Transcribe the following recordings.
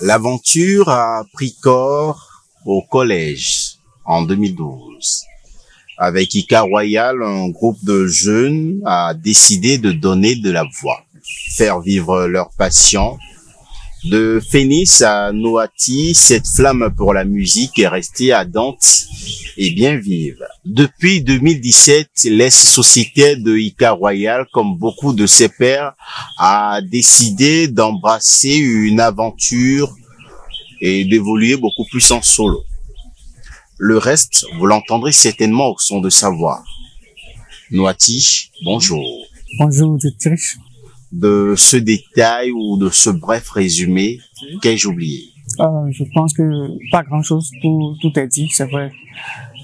L'aventure a pris corps au collège en 2012. Avec Ika Royal, un groupe de jeunes a décidé de donner de la voix, faire vivre leur passion. De Phénix à Noati, cette flamme pour la musique est restée ardente et bien vive. Depuis 2017, l'ex-société de Ika Royal, comme beaucoup de ses pairs, a décidé d'embrasser une aventure et d'évoluer beaucoup plus en solo. Le reste, vous l'entendrez certainement au son de sa voix. Noati, bonjour. Bonjour, Dietrich. De ce détail ou de ce bref résumé, qu'ai-je oublié? Je pense que pas grand-chose, tout est dit, c'est vrai.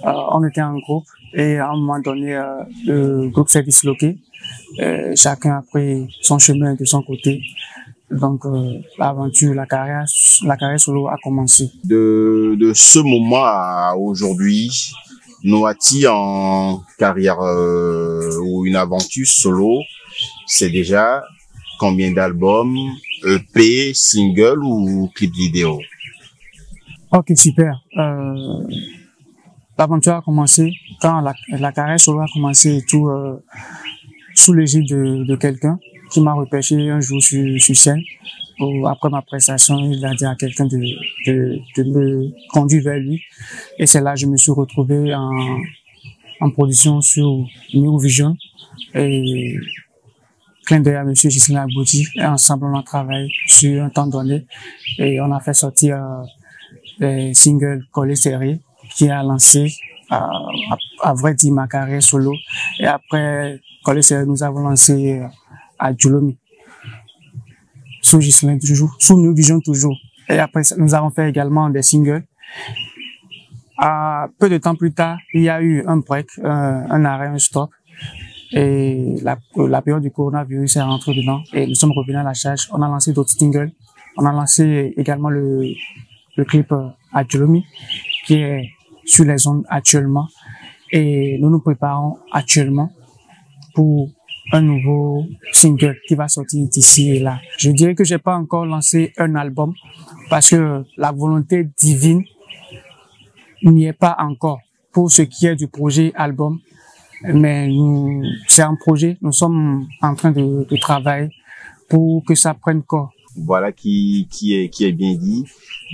On était en groupe et à un moment donné, le groupe s'est disloqué. Chacun a pris son chemin de son côté. Donc l'aventure, la carrière solo a commencé. De ce moment à aujourd'hui, Noati en carrière ou une aventure solo, c'est déjà combien d'albums, EP, single ou clip vidéo? Ok, super. L'aventure a commencé quand la carrière solo a commencé et tout sous l'égide de quelqu'un qui m'a repêché un jour sur scène. Après ma prestation, il a dit à quelqu'un de me conduire vers lui. Et c'est là que je me suis retrouvé en production sur New Vision. Et clin d'œil à monsieur Gislain Agboudi. Et ensemble, on a travaillé sur un temps donné. Et on a fait sortir les singles Collé Serré qui a lancé, à vrai dire, ma carrière solo. Et après Collé Serré, nous avons lancé à Djolomi. Sous Gislain toujours, sous New Vision toujours. Et après, nous avons fait également des singles. Peu de temps plus tard, il y a eu un break, un arrêt, un stop. Et la période du coronavirus est rentrée dedans. Et nous sommes revenus à la charge. On a lancé d'autres singles. On a lancé également le clip à Djolomi, qui est sur les ondes actuellement. Et nous nous préparons actuellement pour un nouveau single qui va sortir d'ici et là. Je dirais que j'ai pas encore lancé un album parce que la volonté divine n'y est pas encore pour ce qui est du projet album. Mais c'est un projet, nous sommes en train de travailler pour que ça prenne corps. Voilà qui est bien dit.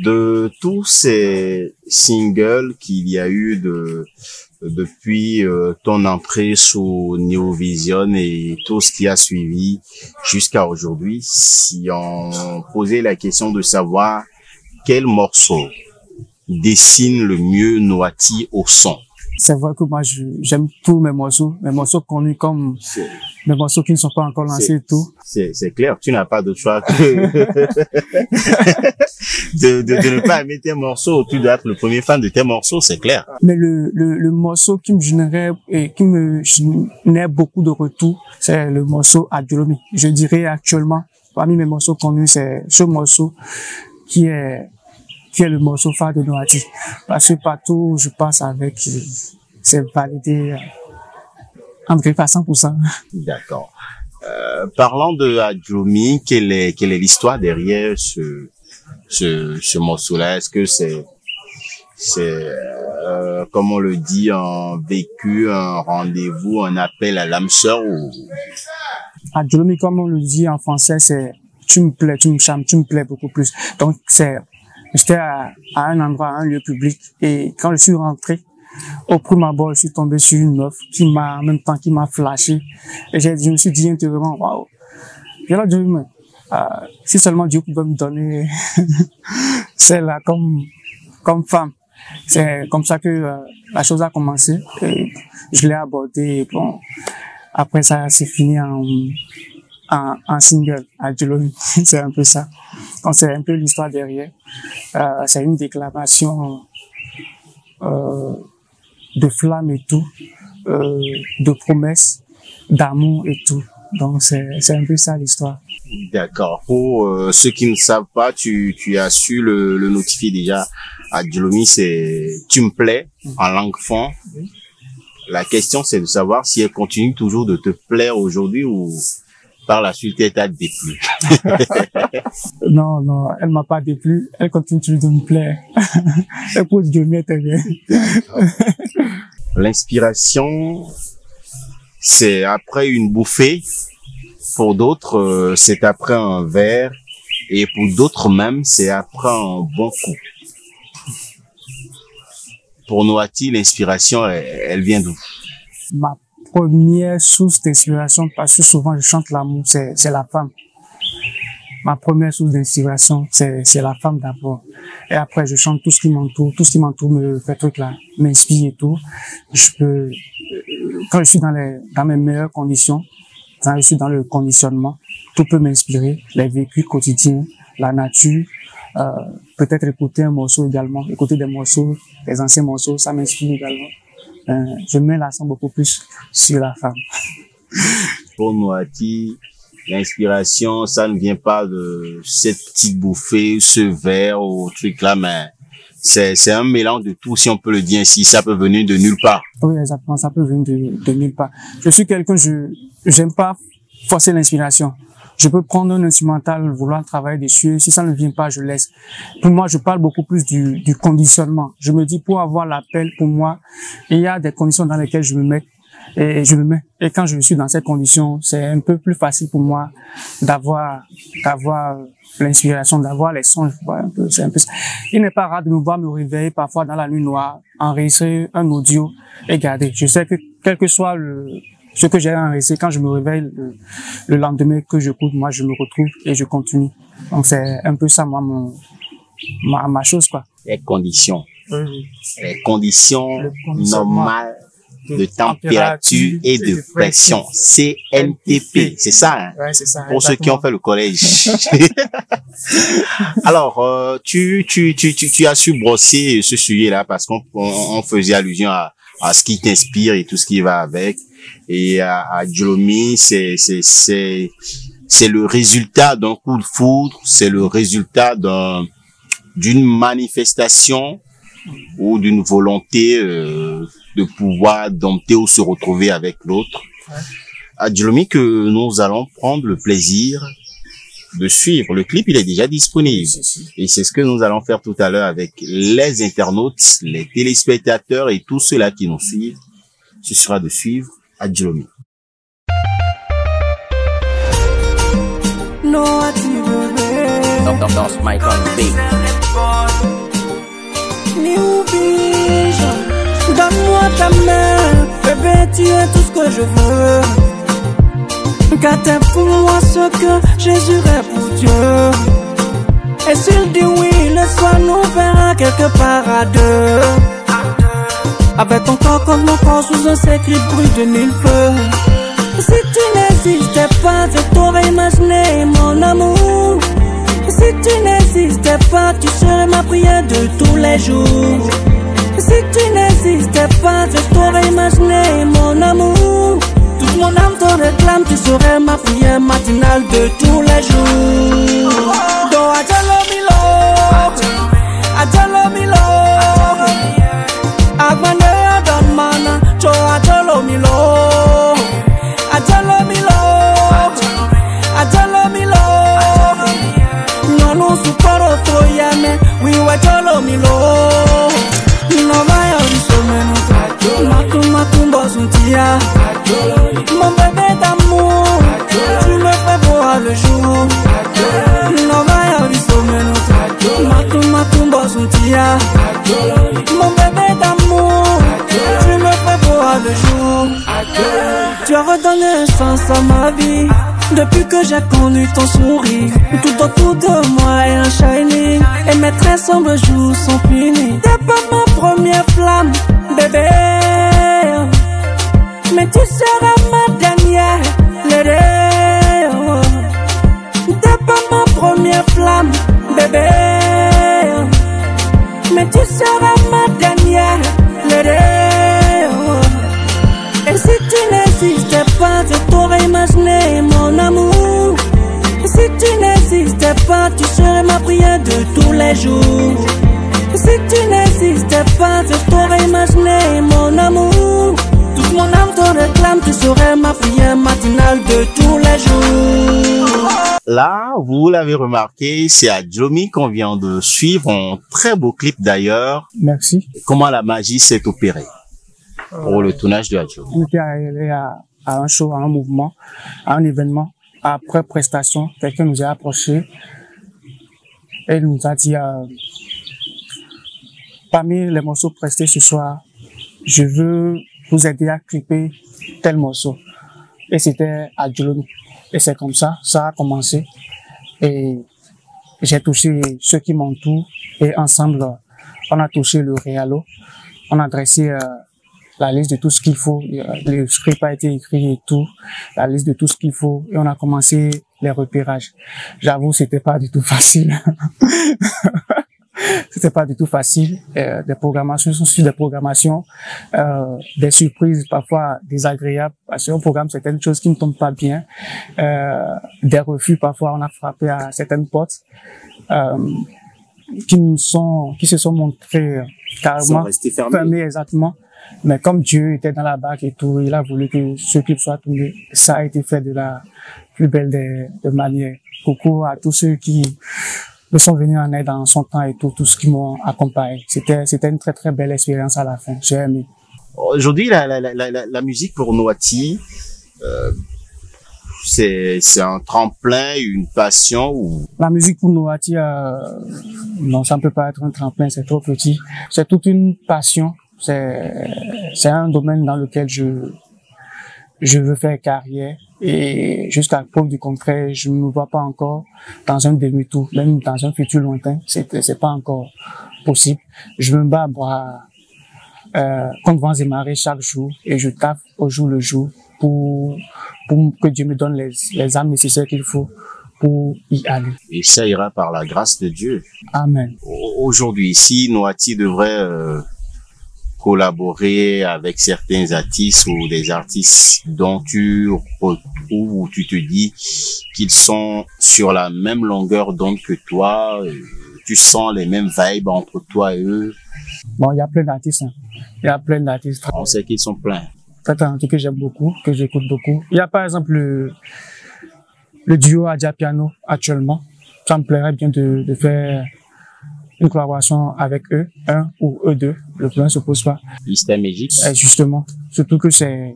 De tous ces singles qu'il y a eu depuis ton entrée sous New Vision et tout ce qui a suivi jusqu'à aujourd'hui, si on posait la question de savoir quel morceau dessine le mieux Noati au son? C'est vrai que moi, j'aime tous mes morceaux connus comme mes morceaux qui ne sont pas encore lancés et tout. C'est clair, tu n'as pas de choix que de ne pas aimer tes morceaux. Tu dois être le premier fan de tes morceaux, c'est clair. Mais le morceau qui me génère beaucoup de retours, c'est le morceau à Djolomi. Je dirais actuellement, parmi mes morceaux connus, c'est ce morceau qui est le morceau phare de Noati. Parce que partout où je passe avec, c'est validé en griffe à 100%. D'accord. Parlant de Djolomi, quelle est l'histoire derrière ce morceau-là? Est-ce que c'est comme on le dit, un vécu, un rendez-vous, un appel à l'âme sœur ou... Djolomi, comme on le dit en français, c'est tu me plais, tu me charmes, tu me plais beaucoup plus. Donc j'étais à un endroit, à un lieu public, et quand je suis rentré, au premier abord, je suis tombé sur une meuf qui m'a flashé. Et je me suis dit intérieurement, waouh. Et là, Dieu, si seulement Dieu pouvait me donner celle-là comme femme. C'est comme ça que la chose a commencé. Et je l'ai abordée. Et bon, après ça, c'est fini en single à Djolomi. C'est un peu ça. Donc c'est un peu l'histoire derrière. C'est une déclaration de flamme et tout, de promesses, d'amour et tout. Donc c'est un peu ça l'histoire. D'accord. Pour ceux qui ne savent pas, tu as su le notifier déjà. À Djolomi, c'est tu me plais en langue fon. La question c'est de savoir si elle continue toujours de te plaire aujourd'hui ou par la suite, elle t'a déplu? Non, non, elle m'a pas déplu. Elle continue toujours de me plaire. Elle pose de mieux, très bien. L'inspiration, c'est après une bouffée. Pour d'autres, c'est après un verre. Et pour d'autres même, c'est après un bon coup. Pour Noati, l'inspiration, elle vient d'où? Ma première source d'inspiration, parce que souvent je chante l'amour, c'est la femme. Ma première source d'inspiration, c'est la femme d'abord. Et après, je chante tout ce qui m'entoure. Tout ce qui m'entoure me fait truc là, m'inspire et tout. Quand je suis dans mes meilleures conditions, quand je suis dans le conditionnement, tout peut m'inspirer. Les vécus quotidiens, la nature, peut-être écouter un morceau également, écouter des morceaux, des anciens morceaux, ça m'inspire également. Je mets l'accent beaucoup plus sur la femme. Pour Noati, l'inspiration, ça ne vient pas de cette petite bouffée, ce verre ou truc là, mais c'est un mélange de tout, si on peut le dire ainsi. Ça peut venir de nulle part. Oui, exactement, ça peut venir de nulle part. Je suis quelqu'un, j'aime pas forcer l'inspiration. Je peux prendre un instrumental, vouloir travailler dessus. Si ça ne vient pas, je laisse. Pour moi, je parle beaucoup plus du conditionnement. Je me dis, pour avoir l'appel, pour moi, il y a des conditions dans lesquelles je me mets. Et je me mets. Et quand je suis dans ces conditions, c'est un peu plus facile pour moi d'avoir l'inspiration, d'avoir les sons. C'est un peu ça. Il n'est pas rare de me voir me réveiller parfois dans la nuit noire, enregistrer un audio et garder. Je sais que quel que soit ce que j'ai enregistré, quand je me réveille le lendemain que j'écoute, moi je me retrouve et je continue. Donc c'est un peu ça, moi, ma chose, quoi. Les conditions. Oui. Les conditions normales de température et de pression. CNTP. C'est ça, hein? Ouais, c'est ça. Pour ceux qui ont fait le collège. Alors, tu as su brosser ce sujet-là parce qu'on faisait allusion à ce qui t'inspire et tout ce qui va avec. Et à Djolomi, c'est le résultat d'un coup de foudre, c'est le résultat d'une manifestation ou d'une volonté de pouvoir dompter ou se retrouver avec l'autre. Ouais. À Djolomi que nous allons prendre le plaisir de suivre. Le clip, il est déjà disponible. Et c'est ce que nous allons faire tout à l'heure avec les internautes, les téléspectateurs et tous ceux-là qui nous suivent. Ce sera de suivre à Djolomi. That's Michael B. Donne-moi ta main, bébé, tu es tout ce que je veux. Car t'es pour moi ce que Jésus est pour Dieu. Et s'il dit oui, le soir nous verra quelque part à deux. Avec ton corps contre mon corps sous un secret bruit de mille feux. Si tu n'existais pas, je t'aurais imaginé mon amour. Si tu n'existais pas, tu serais ma prière de tous les jours. Si tu n'existais pas, je t'aurais imaginé mon amour. Toute mon âme te réclame, tu serais ma prière matinale de tous les jours. Do Adjolomilo, Adjolomilo, Agbane Adonmana, Jo Adjolomilo, Adjolomilo, Adjolomilo, Nonu Suporo Toyame, we were Adjolomilo. Mon bébé d'amour, tu me fais voir le jour. Mon bébé d'amour, tu me fais voir le jour. Tu as redonné un sens à ma vie depuis que j'ai connu ton sourire. Tout autour de moi est un shining et mes très sombres jours sont finis. T'es pas ma première flamme, bébé, mais tu seras ma dernière, Lédé. T'es pas ma première flamme, bébé, mais tu seras ma dernière, Lédé. Et si tu n'existais pas, je t'aurais imaginé mon amour. Et si tu n'existais pas, tu serais ma prière de tous les jours. Et si tu n'existais pas, je t'aurais imaginé mon amour. Toute mon âme te réclame, tu serais ma prière matinale de tous les jours. Là, vous l'avez remarqué, c'est à Djolomi qu'on vient de suivre un très beau clip d'ailleurs. Merci. Comment la magie s'est opérée pour le tournage de Djolomi. On était allé à un show, à un mouvement, à un événement. Après prestation, quelqu'un nous a approché et il nous a dit parmi les morceaux prestés ce soir, je veux vous aider à clipper tel morceau. Et c'était à Djolomi. Et c'est comme ça a commencé. Et j'ai touché ceux qui m'entourent. Et ensemble, on a touché le réalo. On a dressé la liste de tout ce qu'il faut. Le script a été écrit et tout. La liste de tout ce qu'il faut. Et on a commencé les repérages. J'avoue, c'était pas du tout facile. C'était pas du tout facile. Des programmations sont sur des programmations, des surprises parfois désagréables parce qu'on programme certaines choses qui ne tombent pas bien, des refus parfois on a frappé à certaines portes qui se sont montrées carrément fermées exactement. Mais comme Dieu était dans la barque et tout, il a voulu que ce clip soit tourné. Ça a été fait de la plus belle des manières. Coucou à tous ceux qui me sont venus en aide en son temps et tout ce qui m'ont accompagné. C'était une très très belle expérience à la fin. J'ai aimé. Aujourd'hui, la musique pour Noati, c'est un tremplin, une passion ou... La musique pour Noati, non, ça ne peut pas être un tremplin, c'est trop petit. C'est toute une passion. C'est un domaine dans lequel je veux faire carrière. Et jusqu'à preuve du contraire, je ne me vois pas encore dans un demi-tour, même dans un futur lointain, c'est pas encore possible. Je me bats contre vents et marées chaque jour et je taffe au jour le jour pour que Dieu me donne les âmes nécessaires qu'il faut pour y aller. Et ça ira par la grâce de Dieu. Amen. Aujourd'hui, si Noati devrait collaborer avec certains artistes ou des artistes dont tu retrouves ou tu te dis qu'ils sont sur la même longueur d'onde que toi, tu sens les mêmes vibes entre toi et eux. Bon, il y a plein d'artistes. Hein. Il y a plein d'artistes. On sait qu'ils sont pleins. Très talentueux que j'aime beaucoup, que j'écoute beaucoup. Il y a par exemple le duo Adja Piano actuellement. Ça me plairait bien de faire une collaboration avec eux, un ou eux deux, le problème se pose pas. Système Magic. Justement, surtout que c'est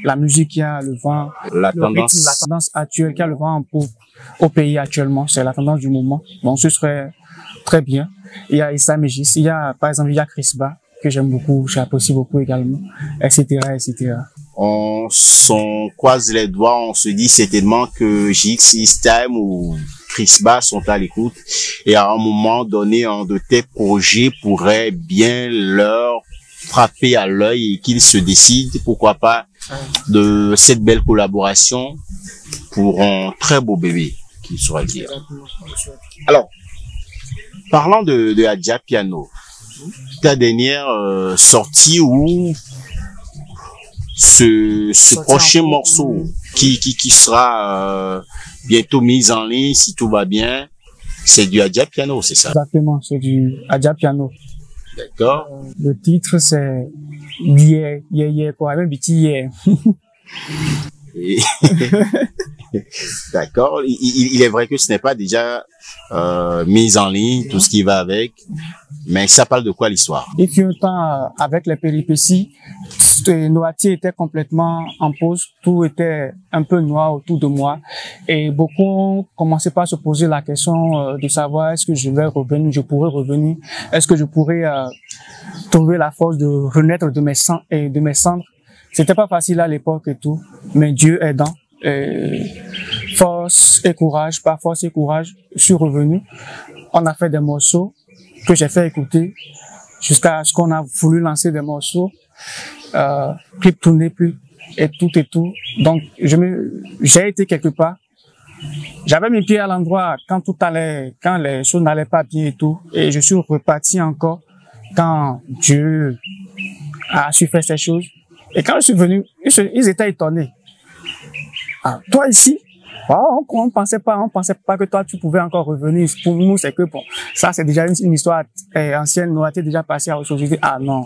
la musique qui a le vent, la tendance actuelle qui a le vent en poupe au pays actuellement, c'est la tendance du moment. Donc ce serait très bien. Il y a Issa Megis, il y a par exemple il y a Crisba que j'aime beaucoup, j'apprécie beaucoup également, etc., etc. On s'en croise les doigts, on se dit certainement que JX System ou Crisba sont à l'écoute et à un moment donné, un de tes projets pourrait bien leur frapper à l'œil et qu'ils se décident, pourquoi pas, de cette belle collaboration pour un très beau bébé, qui sera dire. Alors, parlant de Adja Piano, ta dernière sortie ou ce prochain morceau qui sera bientôt mis en ligne si tout va bien, c'est du Adja Piano, c'est ça? Exactement, c'est du Adja Piano. D'accord. Le titre c'est Yeah, quoi, même petit yeah. D'accord. Il est vrai que ce n'est pas déjà mis en ligne, tout ce qui va avec, mais ça parle de quoi l'histoire? Et puis autant avec les péripéties, Noati était complètement en pause, tout était un peu noir autour de moi et beaucoup commençaient par se poser la question de savoir est-ce que je pourrais revenir, est-ce que je pourrais trouver la force de renaître de mes cendres. C'était pas facile à l'époque et tout, mais Dieu aidant. Force et courage, par force et courage, je suis revenu. On a fait des morceaux que j'ai fait écouter jusqu'à ce qu'on a voulu lancer des morceaux, clip tourné plus et tout. Donc j'ai été quelque part. J'avais mes pieds à l'endroit quand les choses n'allaient pas bien et tout, et je suis reparti encore quand Dieu a su faire ces choses. Et quand je suis venu, ils étaient étonnés. Ah, toi ici, oh, on pensait pas que toi tu pouvais encore revenir. Pour nous, c'est que bon, ça c'est déjà une histoire ancienne, nous a déjà passé à autre chose. Ah non,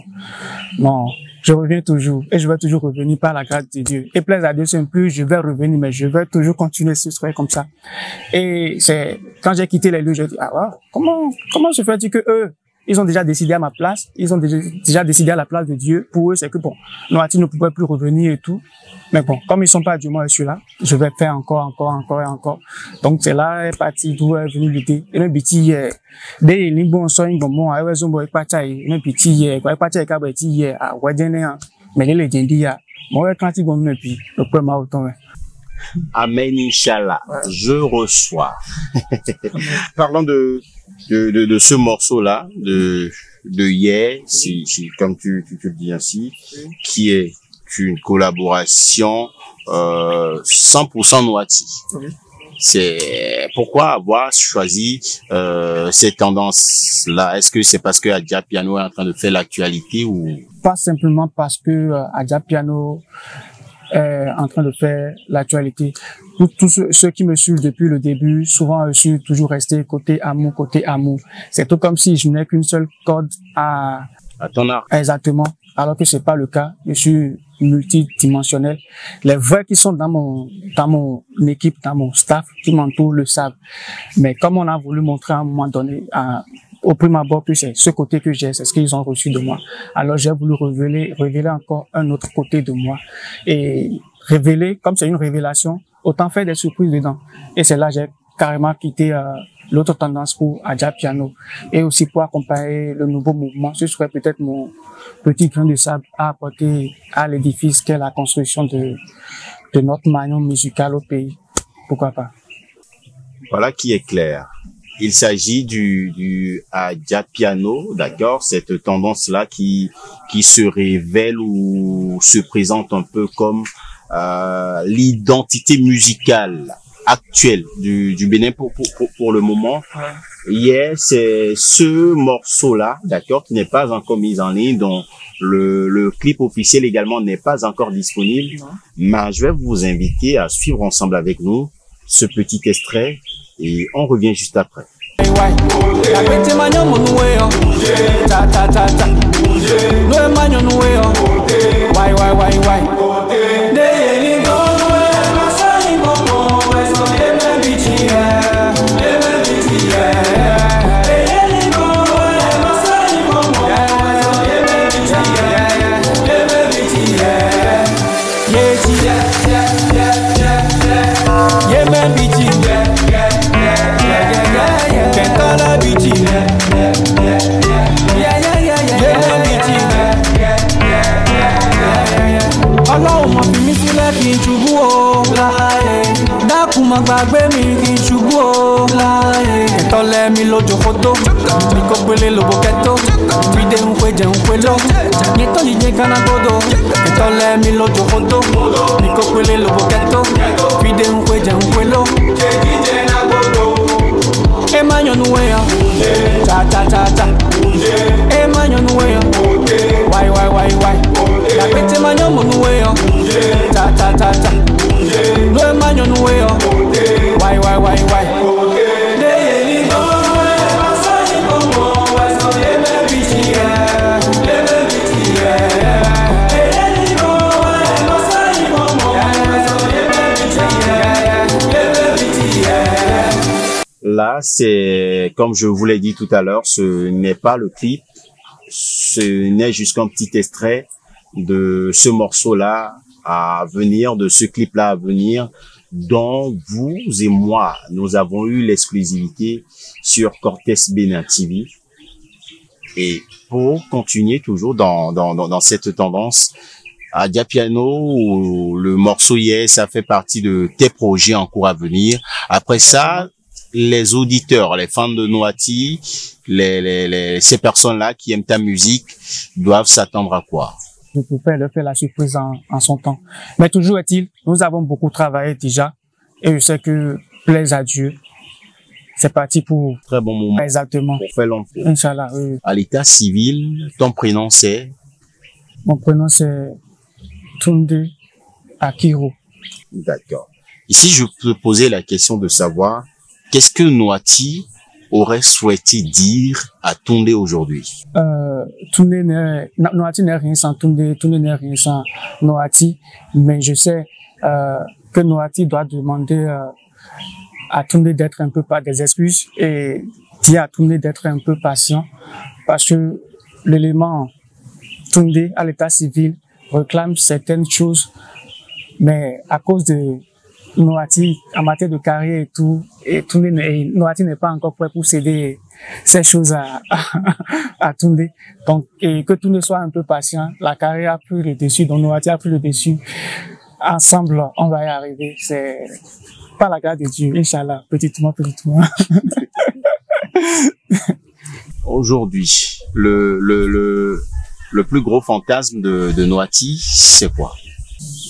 je reviens toujours et je vais toujours revenir par la grâce de Dieu. Et plaise à Dieu, c'est un peu, je vais revenir, mais je vais toujours continuer ce soir comme ça. Et c'est, quand j'ai quitté les lieux, je dis, ah ouais, comment se fait-il que eux, ils ont déjà décidé à ma place, ils ont déjà décidé à la place de Dieu. Pour eux, c'est que bon, Noati ne pouvait plus revenir et tout. Mais bon, comme ils sont pas du moins je suis là, je vais faire encore et encore. Donc c'est là, est parti, d'où est venue l'idée. Et même petit, dès les bons soins, bon, à Zombo, et parti, même petit, quoi, parti, à Wadjane, mais les Jendia, moi, quand ils vont me puis, le premier autant. Amen, Inch'Allah. Ouais. Je reçois. Parlons de ce morceau-là, de hier, si, comme tu le dis ainsi, qui est une collaboration, 100% Noati. Oui. C'est pourquoi avoir choisi, cette tendance-là? Est-ce que c'est parce que Adja Piano est en train de faire l'actualité ou? Pas simplement parce que Adja Piano en train de faire l'actualité. Tous ceux qui me suivent depuis le début, souvent je suis toujours resté côté amour. C'est tout comme si je n'ai qu'une seule corde à ton art. Exactement. Alors que c'est pas le cas. Je suis multidimensionnel. Les vrais qui sont dans mon équipe, dans mon staff, qui m'entourent le savent. Mais comme on a voulu montrer à un moment donné, au premier abord que c'est ce côté que j'ai, c'est ce qu'ils ont reçu de moi. Alors j'ai voulu révéler encore un autre côté de moi. Et révéler, comme c'est une révélation, autant faire des surprises dedans. Et c'est là que j'ai carrément quitté l'autre tendance pour Adja Piano. Et aussi pour accompagner le nouveau mouvement. Ce serait peut-être mon petit grain de sable à apporter à l'édifice qu'est la construction de notre maillon musical au pays. Pourquoi pas? Voilà qui est clair. Il s'agit du Adja Piano, d'accord, cette tendance-là qui se révèle ou se présente un peu comme l'identité musicale actuelle du Bénin pour le moment. Hier, c'est ce morceau-là, d'accord, qui n'est pas encore mis en ligne, dont le clip officiel également n'est pas encore disponible. Mais je vais vous inviter à suivre ensemble avec nous ce petit extrait. Et on revient juste après. Gbàgbé mi kí n ṣubú o láàyè. Ìtọ́lẹ̀ mi lójó kótó, mi kò pélé lóbo kẹ́tó. Fìdé ń pé jẹun pé ló, yẹtọ́ yìí jẹ́ gánà gbọ́dọ̀. Ìtọ́lẹ̀ mi lójó kótó, mi kò pélé lóbo kẹ́tó. Fìdé ń pé jẹun pé ló. E máa yànnú wẹ̀yàn, cha. E máa yànnú wẹ̀yàn, wáì. Làpẹ́tẹ́ máa yàn mọ̀nú wẹ̀yàn, cha. No e máa yànnú wẹ̀yàn, wáì. Là, c'est, comme je vous l'ai dit tout à l'heure, ce n'est pas le clip, ce n'est juste qu'un petit extrait de ce morceau-là à venir, de ce clip-là à venir, dont vous et moi, nous avons eu l'exclusivité sur Cortez Bénin TV. Et pour continuer toujours dans cette tendance, Adja Piano, le morceau hier, ça fait partie de tes projets en cours à venir. Après ça, les auditeurs, les fans de Noati, ces personnes-là qui aiment ta musique doivent s'attendre à quoi? Je peux leur faire la surprise en son temps. Mais toujours est-il, nous avons beaucoup travaillé déjà et je sais que plaise à Dieu. C'est parti pour très bon moment. Exactement. Pour faire l'enfant. Inch'Allah, oui. À l'état civil, ton prénom c'est? Mon prénom c'est Tunde Akiro. D'accord. Ici, je peux poser la question de savoir qu'est-ce que Noati aurait souhaité dire à Toundé aujourd'hui? Noati n'est rien sans Toundé, Toundé n'est rien sans Noati, mais je sais que Noati doit demander à Toundé d'être un peu par des excuses et dire à Toundé d'être un peu patient, parce que l'élément Toundé à l'état civil réclame certaines choses, mais à cause de Noati en matière de carrière et tout, et Noati n'est pas encore prêt pour céder ces choses à Toundé. Donc, et que Toundé soit un peu patient, la carrière a pris le dessus, donc Noati a pris le dessus. Ensemble, on va y arriver. C'est pas la grâce de Dieu, Inch'Allah, petitement. Aujourd'hui, le plus gros fantasme de Noati, c'est quoi?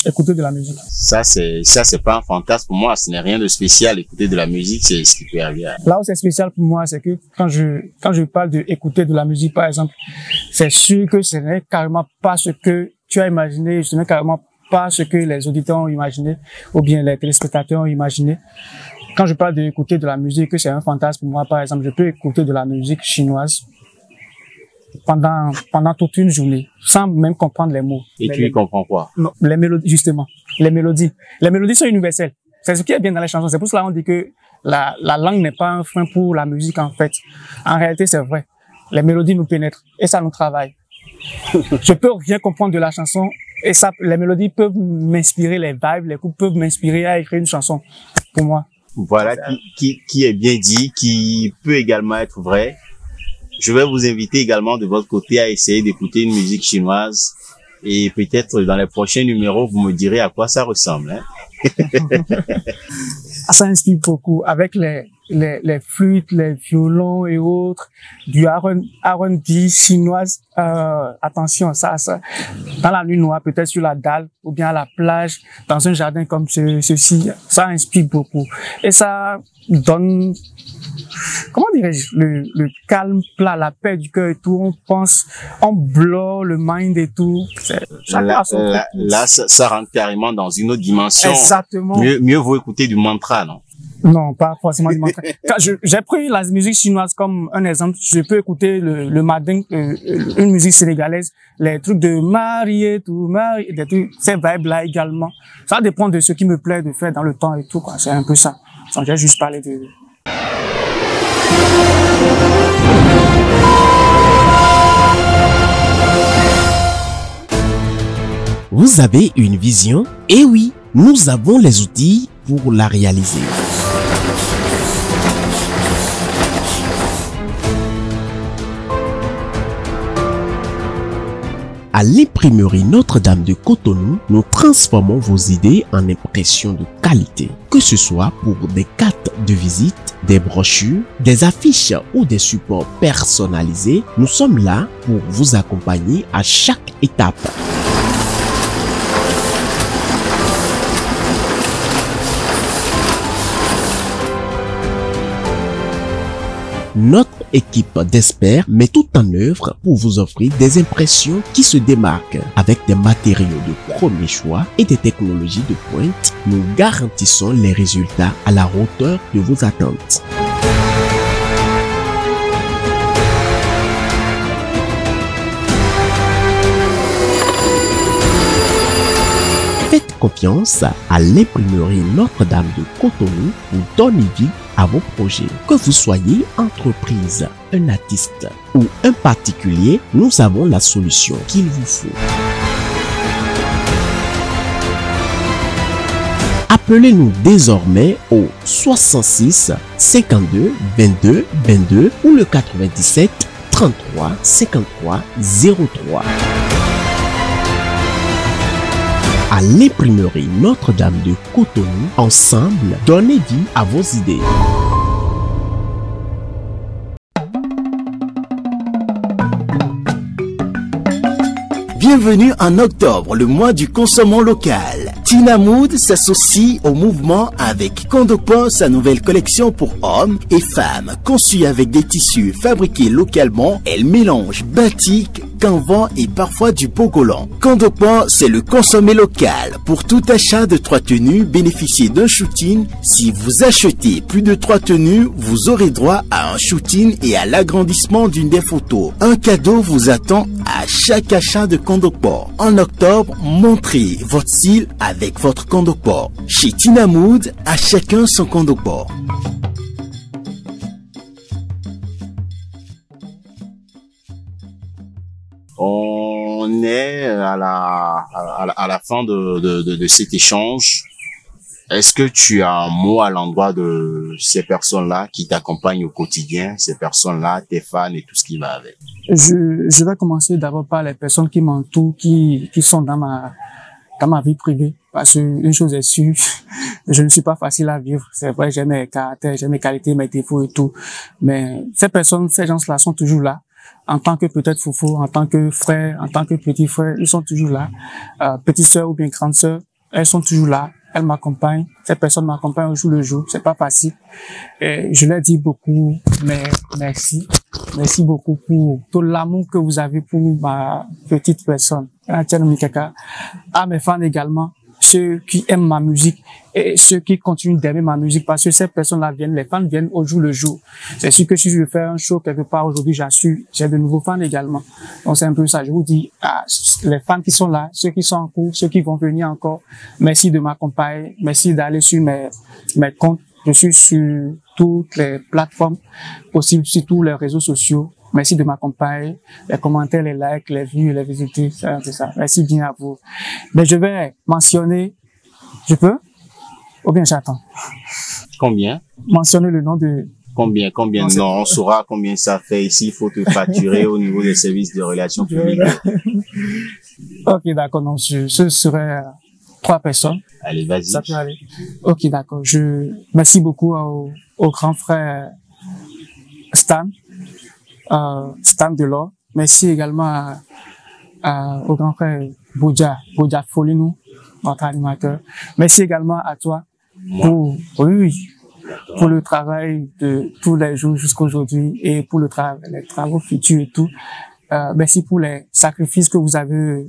Écouter de la musique. Ça, c'est pas un fantasme pour moi. Ce n'est rien de spécial. Écouter de la musique, c'est ce qui peut arriver. Là où c'est spécial pour moi, c'est que quand je parle de écouter de la musique, par exemple, c'est sûr que ce n'est carrément pas ce que tu as imaginé, ce n'est carrément pas ce que les auditeurs ont imaginé, ou bien les téléspectateurs ont imaginé. Quand je parle d'écouter de la musique, que c'est un fantasme pour moi, par exemple, je peux écouter de la musique chinoise pendant toute une journée, sans même comprendre les mots. Et tu y comprends quoi? Non, les mélodies, justement. Les mélodies. Les mélodies sont universelles. C'est ce qui est bien dans les chansons. C'est pour cela qu'on dit que la langue n'est pas un frein pour la musique, en fait. En réalité, c'est vrai. Les mélodies nous pénètrent et ça nous travaille. Je peux rien comprendre de la chanson et ça, les mélodies peuvent m'inspirer, les vibes, les coups peuvent m'inspirer à écrire une chanson pour moi. Voilà, qui est bien dit, qui peut également être vrai. Je vais vous inviter également de votre côté à essayer d'écouter une musique chinoise et peut-être dans les prochains numéros, vous me direz à quoi ça ressemble. Hein? Ça inspire beaucoup avec les flûtes, les violons et autres, du R&B chinoise. Attention, ça, dans la nuit noire, peut-être sur la dalle ou bien à la plage, dans un jardin comme ceci, ça inspire beaucoup. Et ça donne, comment dirais-je, le calme plat, la paix du cœur et tout. On pense, on bloque le mind et tout. Là, ça rentre carrément dans une autre dimension. Exactement. Mieux vaut écouter du mantra, non? Non, pas forcément du mantra. J'ai pris la musique chinoise comme un exemple. Je peux écouter le mading, une musique sénégalaise, les trucs de marier, tout, marier, des trucs, ces vibes-là également. Ça dépend de ce qui me plaît de faire dans le temps et tout, quoi. C'est un peu ça. J'ai juste parlé de... Vous avez une vision? Eh oui, nous avons les outils pour la réaliser. À l'imprimerie Notre-Dame de Cotonou, nous transformons vos idées en impressions de qualité. Que ce soit pour des cartes de visite, des brochures, des affiches ou des supports personnalisés, nous sommes là pour vous accompagner à chaque étape. Notre équipe d'experts met tout en œuvre pour vous offrir des impressions qui se démarquent. Avec des matériaux de premier choix et des technologies de pointe, nous garantissons les résultats à la hauteur de vos attentes. Faites confiance à l'imprimerie Notre-Dame de Cotonou pour donner vie à vos projets. Que vous soyez entreprise, un artiste ou un particulier, nous avons la solution qu'il vous faut. Appelez-nous désormais au 66 52 22 22 ou le 97 33 53 03. À l'imprimerie Notre-Dame de Cotonou, ensemble, donnez vie à vos idées. Bienvenue en octobre, le mois du consommant local. Tina Mood s'associe au mouvement avec Kondopo, sa nouvelle collection pour hommes et femmes. Conçue avec des tissus fabriqués localement, elle mélange batik, canvan et parfois du pogolan. Kondopo, c'est le consommer local. Pour tout achat de 3 tenues, bénéficiez d'un shooting. Si vous achetez plus de 3 tenues, vous aurez droit à un shooting et à l'agrandissement d'une des photos. Un cadeau vous attend à chaque achat de Kondopo. En octobre, montrez votre style avec votre Kondopo. Chez Tina Mood, à chacun son Kondopo. On est à la fin de cet échange. Est-ce que tu as un mot à l'endroit de ces personnes-là qui t'accompagnent au quotidien, ces personnes-là, tes fans et tout ce qui va avec? Je vais commencer d'abord par les personnes qui m'entourent, qui sont dans ma vie privée. Parce qu'une chose est sûre, je ne suis pas facile à vivre. C'est vrai, j'ai mes caractères, j'ai mes qualités, mes défauts et tout. Mais ces personnes, ces gens-là sont toujours là. En tant que peut-être foufou, en tant que frère, en tant que petit frère, ils sont toujours là. Petite sœur ou bien grande sœur, elles sont toujours là. Elles m'accompagnent. Ces personnes m'accompagnent au jour le jour. C'est pas facile. Et je leur dis beaucoup, mais merci. Merci beaucoup pour tout l'amour que vous avez pour ma petite personne. À mes fans également, ceux qui aiment ma musique et ceux qui continuent d'aimer ma musique, parce que ces personnes-là viennent, les fans viennent au jour le jour. C'est sûr que si je veux faire un show quelque part aujourd'hui, j'assure, j'ai de nouveaux fans également. Donc c'est un peu ça. Je vous dis, les fans qui sont là, ceux qui sont en cours, ceux qui vont venir encore, merci de m'accompagner, merci d'aller sur mes comptes. Je suis sur toutes les plateformes possibles, sur tous les réseaux sociaux. Merci de m'accompagner. Les commentaires, les likes, les vues, les visites, c'est un peu ça. Merci bien à vous. Mais je vais mentionner, je peux? Ou bien j'attends? Combien? Mentionner le nom de... Combien? Non, on saura combien ça fait ici. Il faut te facturer au niveau des services de relations publiques. Ok, d'accord. Donc, ce serait 3 personnes. Allez, vas-y. Ça peut aller. Ok, d'accord. Merci beaucoup au grand frère Stan Delors. Merci également au grand frère Boudja Folinou, notre animateur. Merci également à toi pour le travail de tous les jours jusqu'à aujourd'hui et pour les travaux futurs et tout. Merci pour les sacrifices que vous avez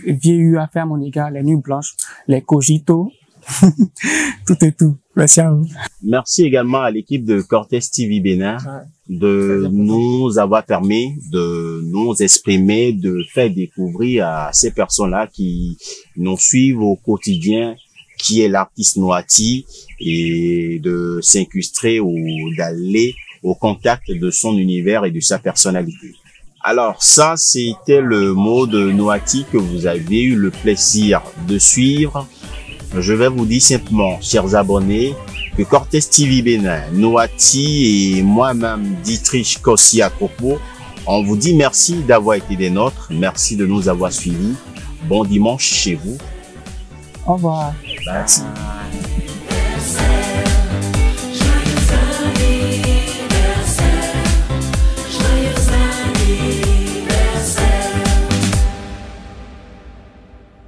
eu à faire à mon égard, les nuits blanches, les cogitos, tout et tout. Merci à vous. Merci également à l'équipe de Cortez TV Bénin de nous avoir permis de nous exprimer, de faire découvrir à ces personnes-là qui nous suivent au quotidien, qui est l'artiste Noati, et de s'incruster ou d'aller au contact de son univers et de sa personnalité. Alors ça, c'était le mot de Noati que vous avez eu le plaisir de suivre. Je vais vous dire simplement, chers abonnés, que Cortez TV Bénin, Noati et moi-même, Dietrich Kossi Akopo, on vous dit merci d'avoir été des nôtres. Merci de nous avoir suivis. Bon dimanche chez vous. Au revoir. Bye.